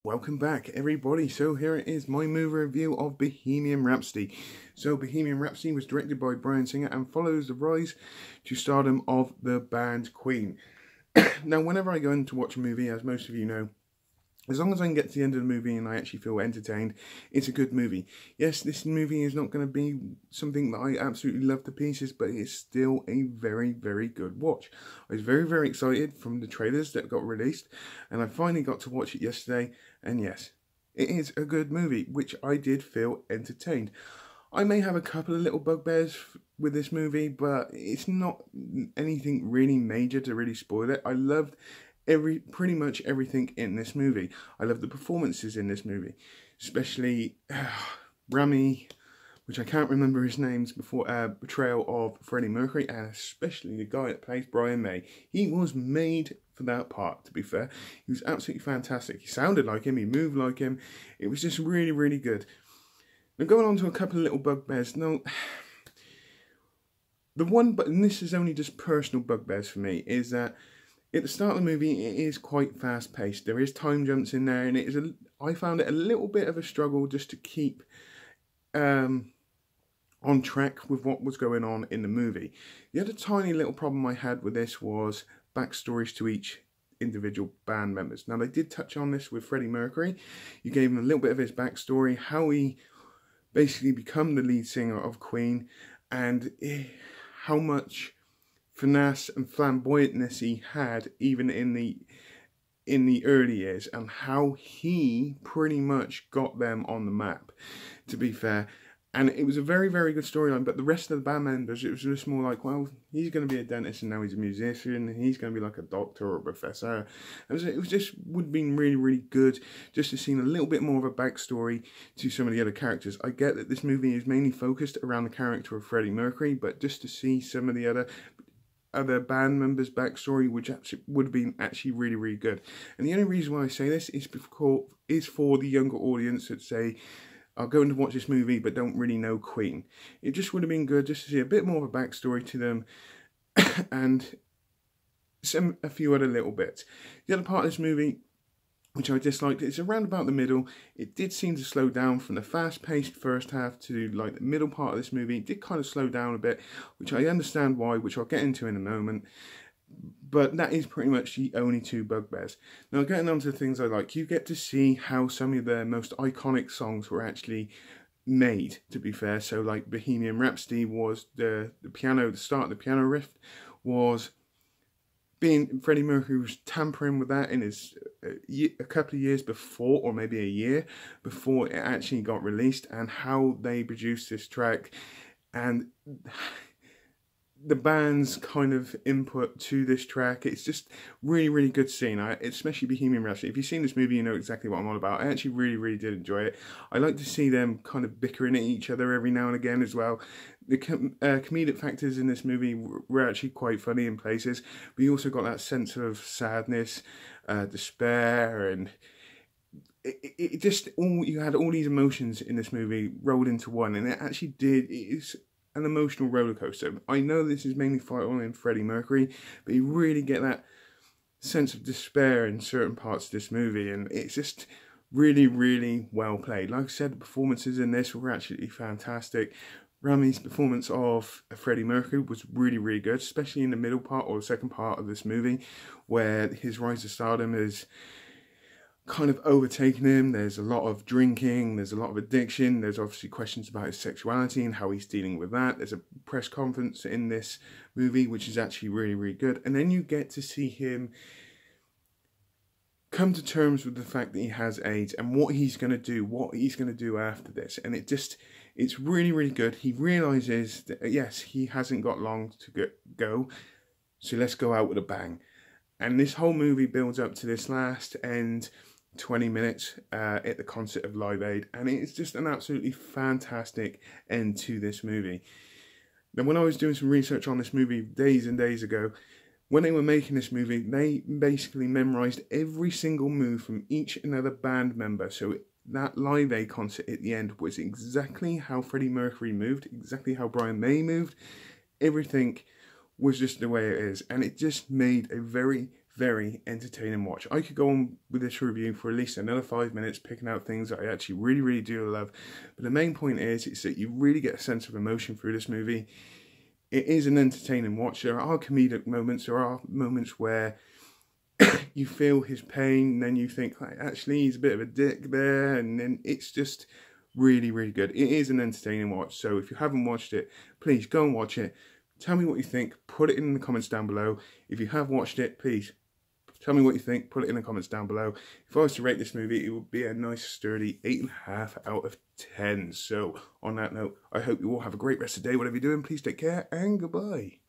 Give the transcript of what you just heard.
Welcome back, everybody. So here it is, my movie review of Bohemian Rhapsody. So Bohemian Rhapsody was directed by Bryan Singer and follows the rise to stardom of the band Queen. Now, whenever I go in to watch a movie, as most of you know, as long as I can get to the end of the movie and I actually feel entertained, it's a good movie. Yes, this movie is not going to be something that I absolutely love to pieces, but it's still a very, very good watch. I was very, very excited from the trailers that got released, and I finally got to watch it yesterday, and yes, it is a good movie, which I did feel entertained. I may have a couple of little bugbears with this movie, but it's not anything really major to really spoil it. I loved pretty much everything in this movie. I love the performances in this movie, especially Rami, which I can't remember his name's before, portrayal of Freddie Mercury, and especially the guy that plays Brian May. He was made for that part, to be fair. He was absolutely fantastic. He sounded like him, he moved like him. It was just really, really good. Now, going on to a couple of little bugbears. Now, and this is only just personal bugbears for me, is that at the start of the movie, it is quite fast-paced. There is time jumps in there, and I found it a little bit of a struggle just to keep on track with what was going on in the movie. The other tiny little problem I had with this was backstories to each individual band members. Now, they did touch on this with Freddie Mercury. You gave him a little bit of his backstory, how he basically become the lead singer of Queen, and how much finesse and flamboyantness he had even in the early years, and how he pretty much got them on the map, to be fair. And it was a very, very good storyline, but the rest of the band members, it was just more like, well, he's going to be a dentist and now he's a musician, and he's going to be like a doctor or a professor. It was just would have been really, really good just to see a little bit more of a backstory to some of the other characters. I get that this movie is mainly focused around the character of Freddie Mercury, but just to see some of the other band members' backstory, which actually would have been actually really, really good. And the only reason why I say this is for the younger audience that say, I'll go in to watch this movie but don't really know Queen. It just would have been good just to see a bit more of a backstory to them and a few other little bits. The other part of this movie, which I disliked, it's around about the middle. It did seem to slow down from the fast-paced first half to like the middle part of this movie. It did kind of slow down a bit, which I understand why, which I'll get into in a moment. But that is pretty much the only two bugbears. Now, getting on to the things I like, you get to see how some of their most iconic songs were actually made, to be fair. So like Bohemian Rhapsody was the start of the piano riff was Freddie Mercury was tampering with that in his a couple of years before, or maybe a year before it actually got released, and how they produced this track and the band's kind of input to this track. It's just really, really good scene. Especially Bohemian Rhapsody. If you've seen this movie, you know exactly what I'm on about. I actually really, really did enjoy it. I like to see them kind of bickering at each other every now and again as well. The comedic factors in this movie were actually quite funny in places, but you also got that sense of sadness, despair, and it just you had all these emotions in this movie rolled into one, and it actually did. It is an emotional roller coaster. I know this is mainly following Freddie Mercury, but you really get that sense of despair in certain parts of this movie, and it's just really, really well played. Like I said, the performances in this were absolutely fantastic. Rami's performance of Freddie Mercury was really, really good, especially in the middle part or the second part of this movie, where his rise to stardom is kind of overtaken him. There's a lot of drinking, there's a lot of addiction, there's obviously questions about his sexuality and how he's dealing with that. There's a press conference in this movie which is actually really, really good, and then you get to see him come to terms with the fact that he has AIDS and what he's going to do after this. And it's really, really good. He realizes that yes, he hasn't got long to go, so let's go out with a bang. And this whole movie builds up to this last end 20 minutes at the concert of Live Aid, and it's just an absolutely fantastic end to this movie. Now, when I was doing some research on this movie days and days ago, when they were making this movie, they basically memorized every single move from each and other band member. So that Live Aid concert at the end was exactly how Freddie Mercury moved, exactly how Brian May moved. Everything was just the way it is, and it just made a very, very entertaining watch. I could go on with this review for at least another 5 minutes, picking out things that I actually really do love. But the main point is that you really get a sense of emotion through this movie. It is an entertaining watch. There are comedic moments. There are moments where you feel his pain, and then you think, like, actually, he's a bit of a dick there, and then it's just really good. It is an entertaining watch, so if you haven't watched it, please go and watch it. Tell me what you think. Put it in the comments down below. If you have watched it, please tell me what you think. Put it in the comments down below. If I was to rate this movie, it would be a nice sturdy 8.5 out of 10. So on that note, I hope you all have a great rest of the day. Whatever you're doing, please take care and goodbye.